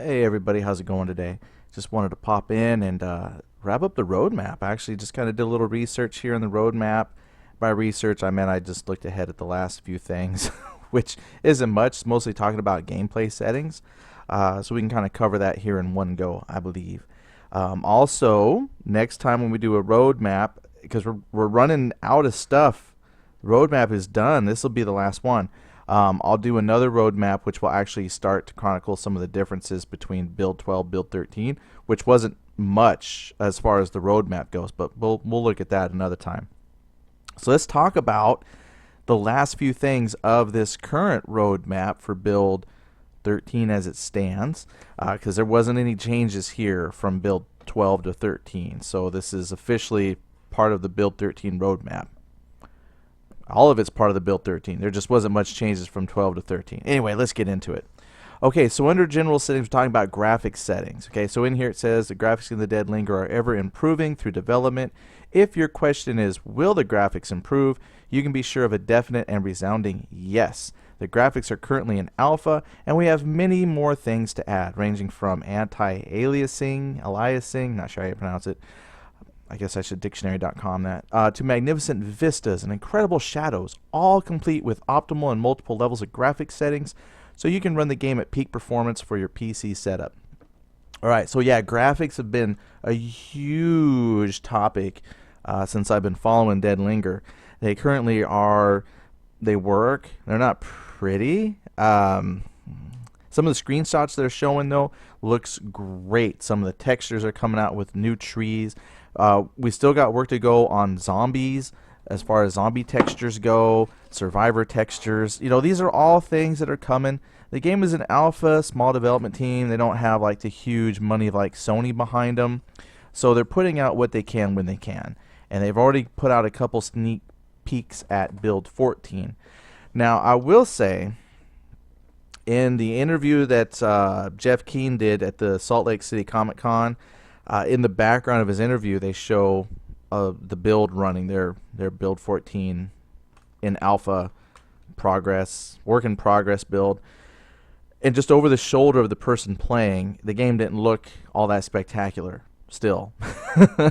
Hey everybody, how's it going today? Just wanted to pop in and wrap up the roadmap. I actually just kind of did a little research here in the roadmap. By research, I meant I just looked ahead at the last few things, which isn't much. It's mostly talking about gameplay settings. So we can kind of cover that here in one go, I believe. Also, next time when we do a roadmap, because we're running out of stuff, the roadmap is done. This will be the last one. I'll do another roadmap which will actually start to chronicle some of the differences between build 12, build 13, which wasn't much as far as the roadmap goes, but we'll look at that another time. So let's talk about the last few things of this current roadmap for build 13 as it stands, because there wasn't any changes here from build 12 to 13. So this is officially part of the build 13 roadmap. All of it's part of the build 13. There just wasn't much changes from 12 to 13. Anyway, let's get into it. Okay, so under general settings, we're talking about graphics settings. Okay, so in here it says the graphics in the Dead Linger are ever improving through development. If your question is, will the graphics improve? You can be sure of a definite and resounding yes. The graphics are currently in alpha, and we have many more things to add, ranging from aliasing, not sure how you pronounce it, I guess I should dictionary.com that, to magnificent vistas and incredible shadows, all complete with optimal and multiple levels of graphics settings, so you can run the game at peak performance for your PC setup. Alright, so yeah, graphics have been a huge topic since I've been following Dead Linger. They currently are, they work, they're not pretty. Some of the screenshots they're showing, though, looks great. Some of the textures are coming out with new trees. We still got work to go on zombies as far as zombie textures go, survivor textures. You know, these are all things that are coming. The game is an alpha, small development team. They don't have like the huge money like Sony behind them. So they're putting out what they can when they can. And they've already put out a couple sneak peeks at build 14. Now, I will say, in the interview that Jeff Keane did at the Salt Lake City Comic Con, in the background of his interview, they show the build running, their build 14 in alpha progress, work in progress build. And just over the shoulder of the person playing, the game didn't look all that spectacular still.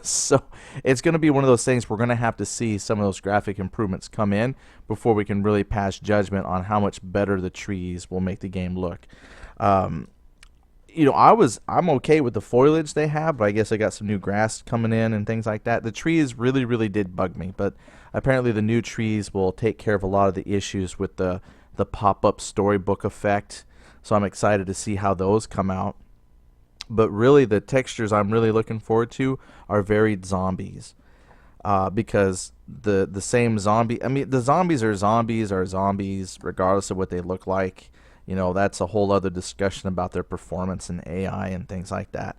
So it's going to be one of those things we're going to have to see some of those graphic improvements come in before we can really pass judgment on how much better the trees will make the game look. You know, I'm okay with the foliage they have, but I guess I got some new grass coming in and things like that. The trees really did bug me, but apparently the new trees will take care of a lot of the issues with the pop-up storybook effect. So I'm excited to see how those come out. But really, the textures I'm really looking forward to are varied zombies, because the same zombie. I mean, the zombies are zombies regardless of what they look like. You know, that's a whole other discussion about their performance and AI and things like that.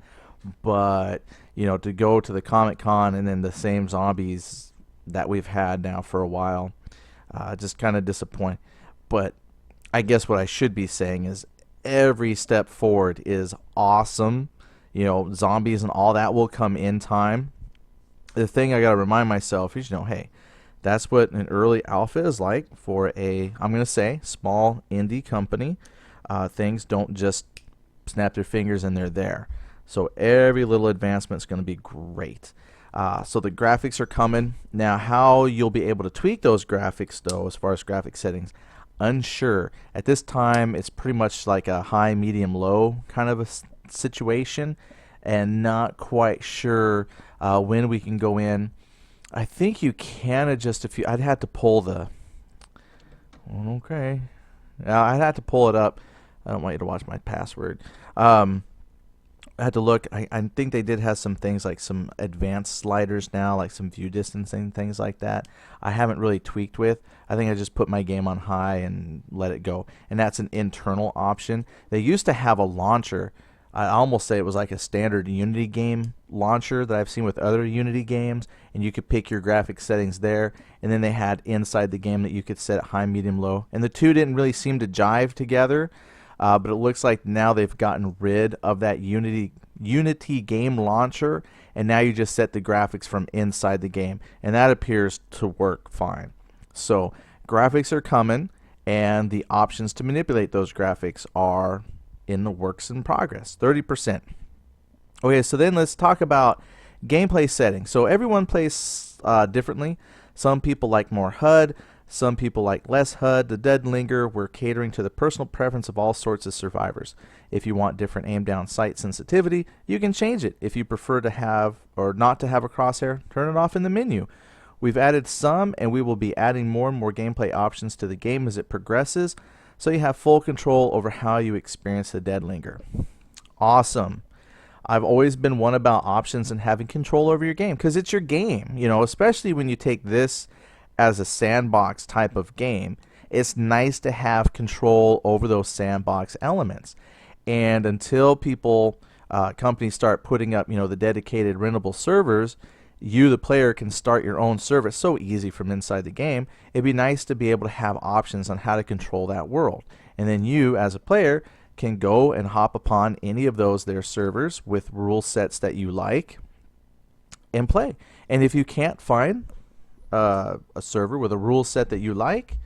But, you know, to go to the Comic Con and then the same zombies that we've had now for a while, just kind of disappointing. But I guess what I should be saying is every step forward is awesome. You know, zombies and all that will come in time. The thing I got to remind myself is, you know, hey, that's what an early alpha is like for a, I'm going to say, small indie company. Things don't just snap their fingers and they're there. So every little advancement is going to be great. So the graphics are coming. Now, how you'll be able to tweak those graphics, though, as far as graphic settings, unsure. At this time, it's pretty much like a high, medium, low kind of a situation, and not quite sure when we can go in. I think you can adjust a few. I'd have to pull the. Okay. I'd have to pull it up. I don't want you to watch my password. I had to look. I think they did have some things like some advanced sliders now, like some view distancing, things like that. I haven't really tweaked with. I think I just put my game on high and let it go. And that's an internal option. They used to have a launcher. I almost say it was like a standard Unity game launcher that I've seen with other Unity games, and you could pick your graphic settings there, and then they had inside the game that you could set high, medium, low, and the two didn't really seem to jive together, but it looks like now they've gotten rid of that Unity game launcher, and now you just set the graphics from inside the game, and that appears to work fine. So graphics are coming, and the options to manipulate those graphics are in the works in progress, 30%. Okay, so then let's talk about gameplay settings. So everyone plays differently. Some people like more HUD, some people like less HUD. The Dead Linger, we're catering to the personal preference of all sorts of survivors. If you want different aim down sight sensitivity, you can change it. If you prefer to have or not to have a crosshair, turn it off in the menu. We've added some, and we will be adding more and more gameplay options to the game as it progresses, so you have full control over how you experience the Dead Linger. Awesome. I've always been one about options and having control over your game, because it's your game, you know, especially when you take this as a sandbox type of game. It's nice to have control over those sandbox elements. And until people, companies start putting up, you know, the dedicated rentable servers, you, the player, can start your own server. It's so easy from inside the game. It'd be nice to be able to have options on how to control that world. And then you, as a player, can go and hop upon any of those their servers with rule sets that you like and play. And if you can't find a server with a rule set that you like,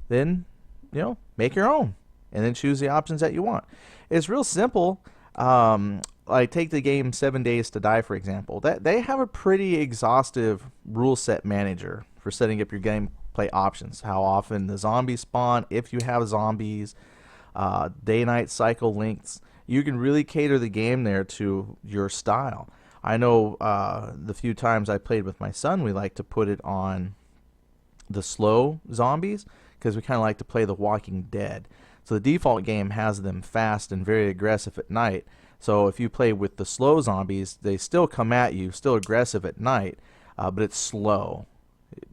then, you know, make your own and then choose the options that you want. It's real simple. Like take the game 7 Days to Die, for example. That they have a pretty exhaustive rule set manager for setting up your gameplay options. How often the zombies spawn, if you have zombies, day-night cycle lengths. You can really cater the game there to your style. I know the few times I played with my son, we like to put it on the slow zombies because we kind of like to play The Walking Dead. So the default game has them fast and very aggressive at night. So if you play with the slow zombies, they still come at you, still aggressive at night, but it's slow.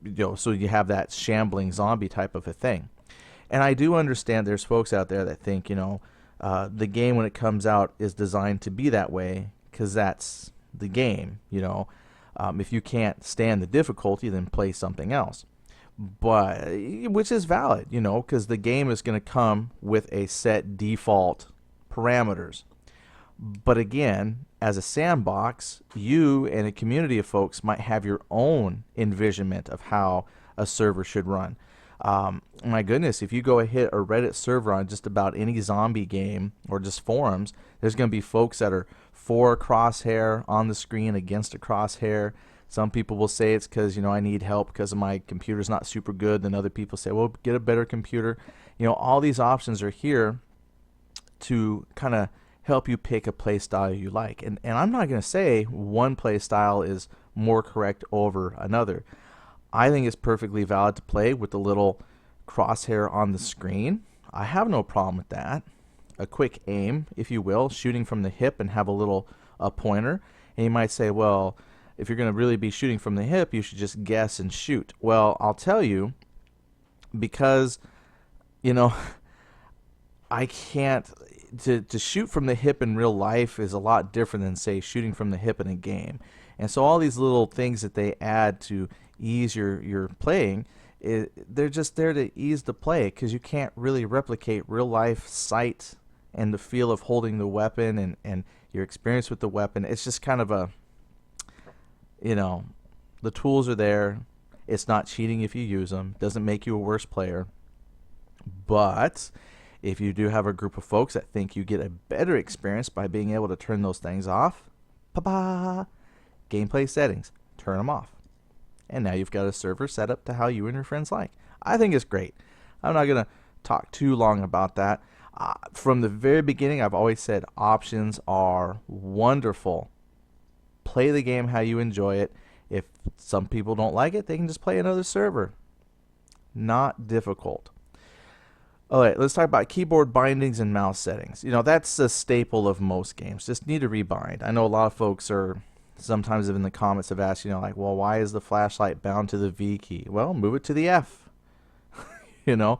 You know, so you have that shambling zombie type of a thing. And I do understand there's folks out there that think, you know, the game when it comes out is designed to be that way because that's the game, you know. If you can't stand the difficulty, then play something else. But which is valid, you know, because the game is going to come with a set default parameters. But again, as a sandbox, you and a community of folks might have your own envisionment of how a server should run. My goodness, if you go and hit a Reddit server on just about any zombie game or just forums, there's going to be folks that are for a crosshair on the screen, against a crosshair. Some people will say it's because, you know, I need help because my computer's not super good. Then other people say, well, get a better computer. You know, all these options are here to kind of help you pick a play style you like. And I'm not going to say one play style is more correct over another. I think it's perfectly valid to play with the little crosshair on the screen. I have no problem with that. A quick aim, if you will, shooting from the hip and have a little pointer. And you might say, well, if you're going to really be shooting from the hip, you should just guess and shoot. Well, I'll tell you, because, you know, I can't, to shoot from the hip in real life is a lot different than, say, shooting from the hip in a game. And so all these little things that they add to ease your playing, they're just there to ease the play because you can't really replicate real life sight and the feel of holding the weapon and your experience with the weapon. It's just kind of a, you know, the tools are there. It's not cheating if you use them. Doesn't make you a worse player. But if you do have a group of folks that think you get a better experience by being able to turn those things off, gameplay settings, turn them off. And now you've got a server set up to how you and your friends like. I think it's great. I'm not going to talk too long about that. From the very beginning, I've always said options are wonderful. Play the game how you enjoy it. If some people don't like it, they can just play another server. Not difficult. All right, let's talk about keyboard bindings and mouse settings. You know, that's a staple of most games. Just need to rebind. I know a lot of folks are sometimes in the comments have asked, you know, like, well, why is the flashlight bound to the V key? Well, move it to the F. You know,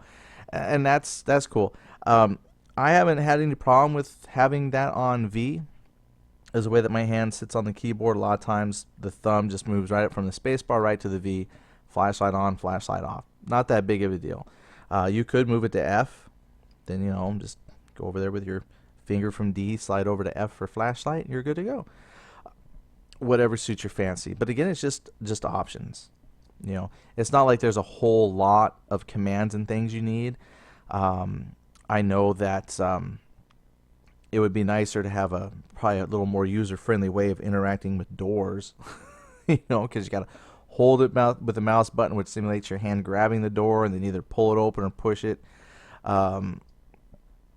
and that's cool. I haven't had any problem with having that on V. As the way that my hand sits on the keyboard, a lot of times the thumb just moves right up from the spacebar right to the V. Flashlight on, flashlight off. Not that big of a deal. You could move it to F, then, you know, just go over there with your finger from D, slide over to F for flashlight, and you're good to go. Whatever suits your fancy. But again, it's just options. You know, it's not like there's a whole lot of commands and things you need. I know that It would be nicer to have probably a little more user-friendly way of interacting with doors, because you got to hold it with the mouse button, which simulates your hand grabbing the door, and then either pull it open or push it. Um,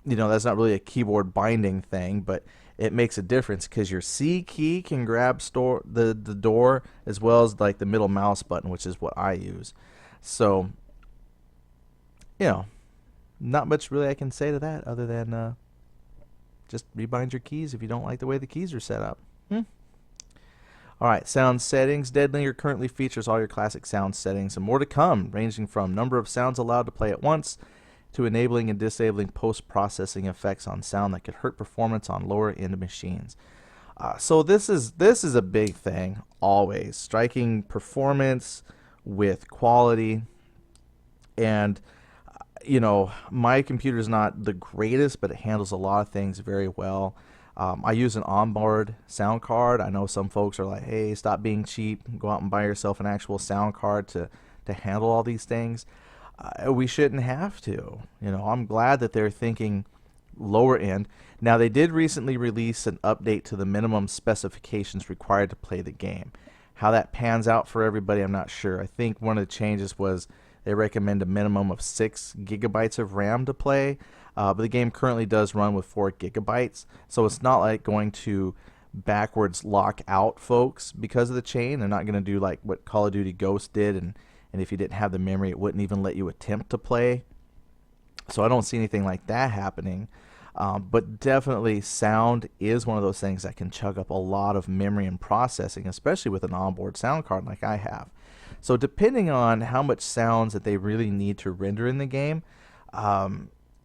that's not really a keyboard binding thing, but it makes a difference because your C key can grab the door as well as like the middle mouse button, which is what I use. So, not much really I can say to that other than just rebind your keys if you don't like the way the keys are set up. Alright, sound settings. Dead Linger currently features all your classic sound settings and more to come, ranging from number of sounds allowed to play at once to enabling and disabling post-processing effects on sound that could hurt performance on lower-end machines. So this is a big thing, always. Striking performance with quality. And, my computer's not the greatest, but it handles a lot of things very well. I use an onboard sound card. I know some folks are like, hey, stop being cheap. Go out and buy yourself an actual sound card to handle all these things. We shouldn't have to. I'm glad that they're thinking lower end. Now, they did recently release an update to the minimum specifications required to play the game. How that pans out for everybody, I'm not sure. I think one of the changes was they recommend a minimum of 6 gigabytes of RAM to play, but the game currently does run with 4 gigabytes, so it's not like going to backwards lock out folks because of the chain. They're not going to do like what Call of Duty Ghost did, and if you didn't have the memory, it wouldn't even let you attempt to play. So I don't see anything like that happening. But definitely sound is one of those things that can chug up a lot of memory and processing, especially with an onboard sound card like I have. So depending on how much sounds that they really need to render in the game, I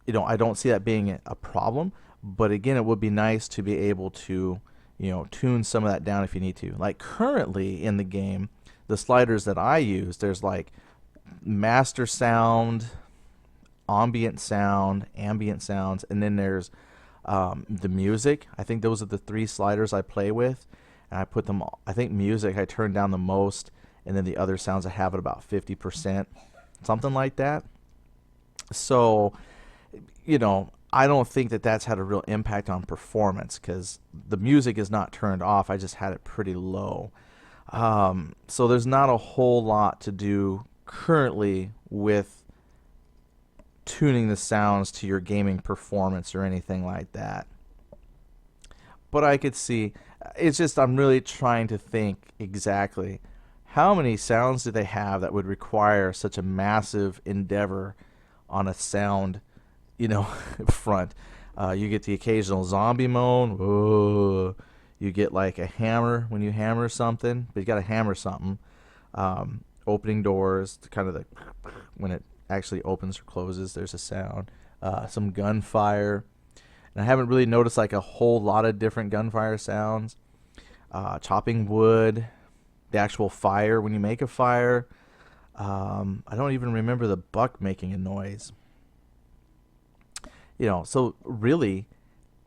don't see that being a problem. But again, it would be nice to be able to, tune some of that down if you need to. Like currently in the game, the sliders that I use, there's like master sound, ambient sounds, and then there's the music. I think those are the 3 sliders I play with, and I put them all. I think music I turn down the most, and then the other sounds I have at about 50%, something like that. So, I don't think that that's had a real impact on performance because the music is not turned off. I just had it pretty low. So there's not a whole lot to do currently with tuning the sounds to your gaming performance or anything like that. But I could see, it's just I'm really trying to think exactly how many sounds do they have that would require such a massive endeavor on a sound, front. You get the occasional zombie moan. Whoa. You get like a hammer when you hammer something, but you got to hammer something. Opening doors, kind of when it actually opens or closes, there's a sound. Some gunfire. And I haven't really noticed like a whole lot of different gunfire sounds. Chopping wood, the actual fire when you make a fire. I don't even remember the buck making a noise. So really,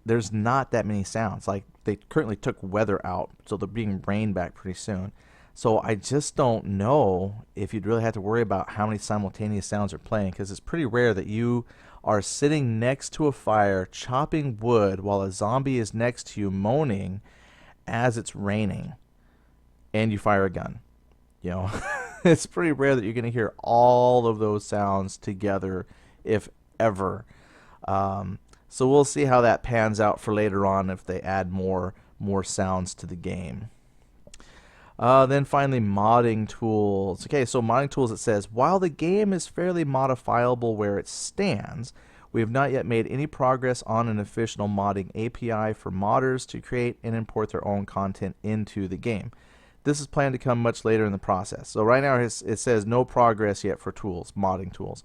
there's not that many sounds. Like they currently took weather out, so they're being rained back pretty soon. So I just don't know if you'd really have to worry about how many simultaneous sounds are playing, because it's pretty rare that you are sitting next to a fire chopping wood while a zombie is next to you moaning as it's raining and you fire a gun. It's pretty rare that you're going to hear all of those sounds together, if ever. So we'll see how that pans out for later on if they add more sounds to the game. Then finally, modding tools. Okay, so modding tools, it says, while the game is fairly modifiable where it stands, we have not yet made any progress on an official modding API for modders to create and import their own content into the game. This is planned to come much later in the process. So right now it says no progress yet for tools, modding tools.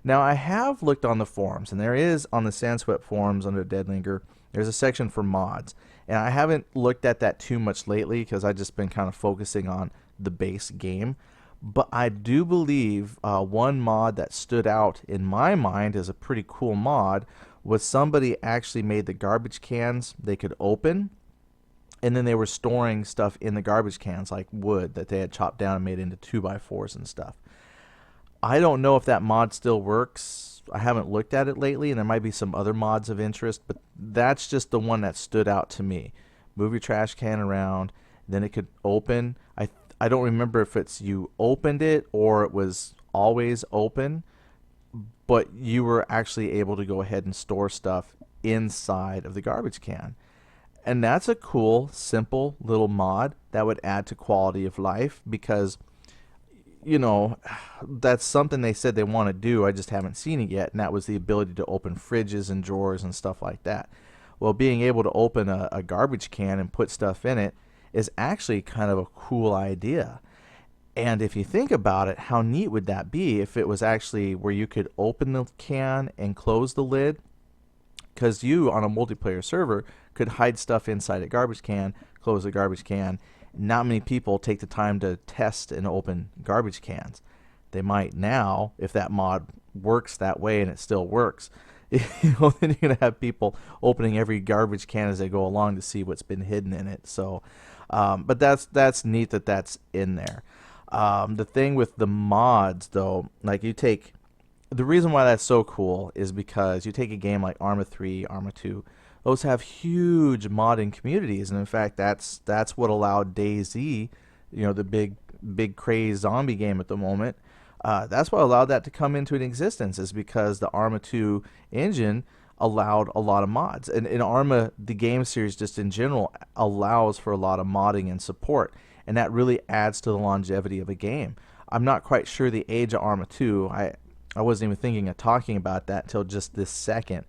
Now I have looked on the forums, and there is on the Sandswept forums under Dead Linger, there's a section for mods. And I haven't looked at that too much lately because I've just been kind of focusing on the base game. But I do believe one mod that stood out in my mind as a pretty cool mod was somebody actually made the garbage cans they could open, and then they were storing stuff in the garbage cans like wood that they had chopped down and made into 2x4s and stuff. I don't know if that mod still works I haven't looked at it lately, and there might be some other mods of interest, but that's just the one that stood out to me. Move your trash can around, then it could open. I don't remember if it's you opened it or it was always open, but you were actually able to go ahead and store stuff inside of the garbage can. And that's a cool, simple little mod that would add to quality of life because, that's something they said they want to do. I just haven't seen it yet, and that was the ability to open fridges and drawers and stuff like that. Well, being able to open a garbage can and put stuff in it is actually kind of a cool idea. And if you think about it, how neat would that be if it was actually where you could open the can and close the lid? Because you, on a multiplayer server, could hide stuff inside a garbage can, close the garbage can. Not many people take the time to test and open garbage cans. They might now, if that mod works that way and it still works. Then you're going to have people opening every garbage can as they go along to see what's been hidden in it. So, but that's neat that that's in there. The thing with the mods, though, like the reason why that's so cool is because you take a game like Arma 3, Arma 2, those have huge modding communities, and in fact, that's what allowed DayZ, the big craze zombie game at the moment. That's what allowed that to come into existence, is because the Arma 2 engine allowed a lot of mods, and in Arma, the game series just in general allows for a lot of modding and support, and that really adds to the longevity of a game. I'm not quite sure the age of Arma 2. I wasn't even thinking of talking about that until just this second.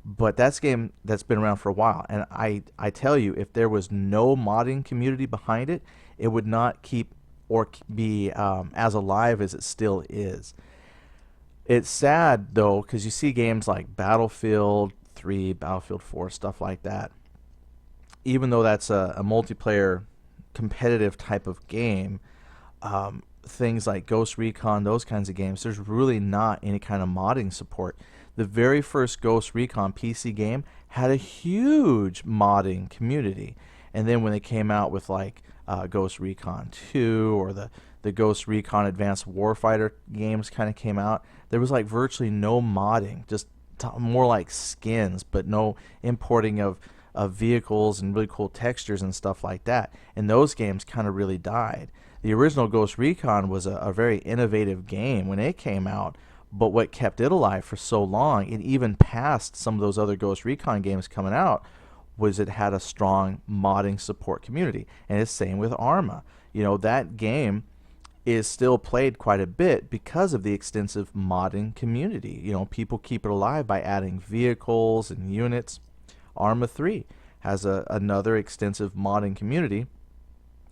But that's a game that's been around for a while. And I tell you, if there was no modding community behind it, it would not keep or be as alive as it still is. It's sad, though, because you see games like Battlefield 3, Battlefield 4, stuff like that. Even though that's a multiplayer competitive type of game, things like Ghost Recon, those kinds of games, there's really not any kind of modding support. The very first Ghost Recon PC game had a huge modding community. And then when they came out with like Ghost Recon 2 or the Ghost Recon Advanced Warfighter games kind of came out, there was like virtually no modding, just more like skins, but no importing of vehicles and really cool textures and stuff like that. And those games kind of really died. The original Ghost Recon was a very innovative game when it came out, but what kept it alive for so long, and even past some of those other Ghost Recon games coming out, was it had a strong modding support community. And it's the same with Arma. That game is still played quite a bit because of the extensive modding community. People keep it alive by adding vehicles and units. Arma 3 has another extensive modding community.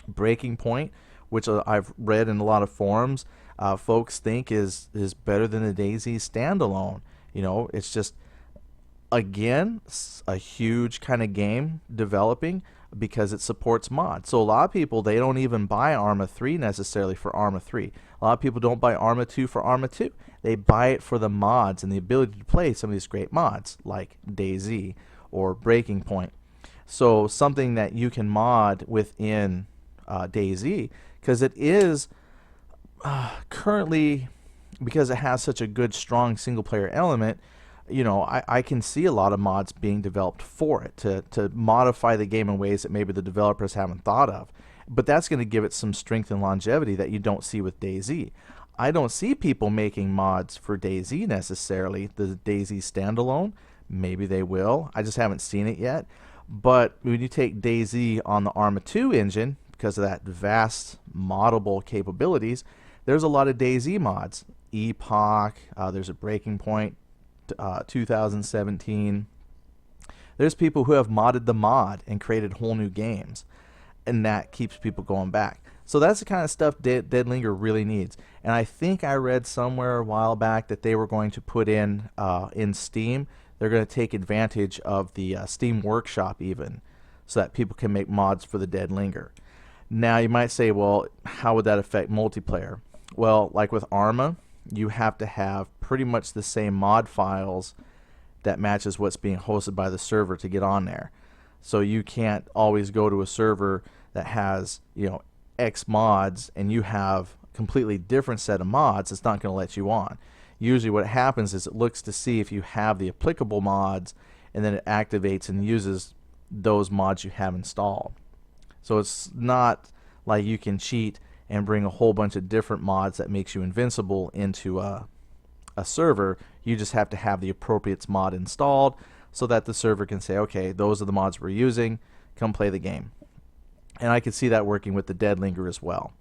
Breaking Point, which I've read in a lot of forums, folks think is better than the DayZ standalone. It's just, again, a huge kind of game developing because it supports mods. So a lot of people, they don't even buy Arma 3 necessarily for Arma 3. A lot of people don't buy Arma 2 for Arma 2. They buy it for the mods and the ability to play some of these great mods like DayZ or Breaking Point. So something that you can mod within DayZ, because it is currently, because it has such a good, strong single-player element, I can see a lot of mods being developed for it to modify the game in ways that maybe the developers haven't thought of. But that's going to give it some strength and longevity that you don't see with DayZ. I don't see people making mods for DayZ necessarily, the DayZ standalone. Maybe they will. I just haven't seen it yet. But when you take DayZ on the Arma 2 engine, because of that vast moddable capabilities, there's a lot of DayZ mods. Epoch, there's a Breaking Point, 2017. There's people who have modded the mod and created whole new games, and that keeps people going back. So that's the kind of stuff Dead Linger really needs. And I think I read somewhere a while back that they were going to put in Steam. They're going to take advantage of the Steam Workshop even, so that people can make mods for the Dead Linger. Now you might say, well, how would that affect multiplayer? Well, like with Arma, you have to have pretty much the same mod files that matches what's being hosted by the server to get on there. So you can't always go to a server that has, X mods and you have a completely different set of mods. It's not going to let you on. usually what happens is it looks to see if you have the applicable mods, and then it activates and uses those mods you have installed. So it's not like you can cheat and bring a whole bunch of different mods that makes you invincible into a server. You just have to have the appropriate mod installed so that the server can say, okay, those are the mods we're using, come play the game. And I could see that working with the Dead Linger as well.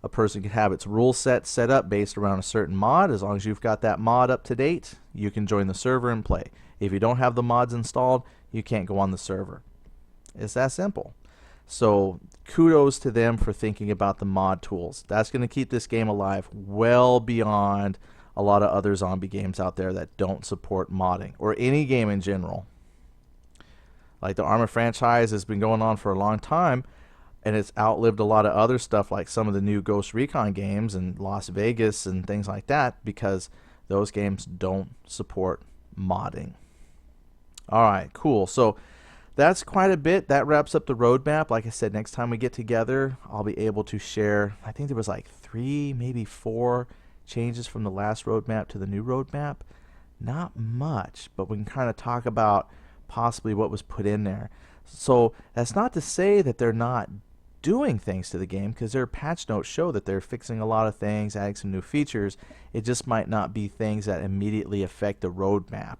A person can have its rule set up based around a certain mod. As long as you've got that mod up to date, you can join the server and play. If you don't have the mods installed, you can't go on the server. It's that simple. So kudos to them for thinking about the mod tools. That's going to keep this game alive well beyond a lot of other zombie games out there that don't support modding, or any game in general. Like the Arma franchise has been going on for a long time, and it's outlived a lot of other stuff like some of the new Ghost Recon games and Las Vegas and things like that, because those games don't support modding. Alright, cool. So that's quite a bit. That wraps up the roadmap. Like I said, next time we get together, I'll be able to share, I think there was like 3, maybe 4 changes from the last roadmap to the new roadmap. Not much, but we can kind of talk about possibly what was put in there. So that's not to say that they're not doing things to the game, because their patch notes show that they're fixing a lot of things, adding some new features. It just might not be things that immediately affect the roadmap.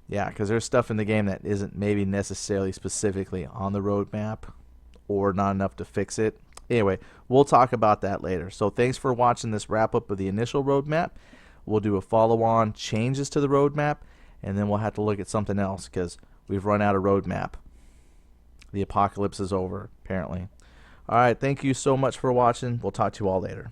Yeah, because there's stuff in the game that isn't maybe necessarily specifically on the roadmap, or not enough to fix it. Anyway, we'll talk about that later. So thanks for watching this wrap up of the initial roadmap. We'll do a follow-on changes to the roadmap, and then we'll have to look at something else because we've run out of roadmap. The apocalypse is over, apparently. Alright, thank you so much for watching. We'll talk to you all later.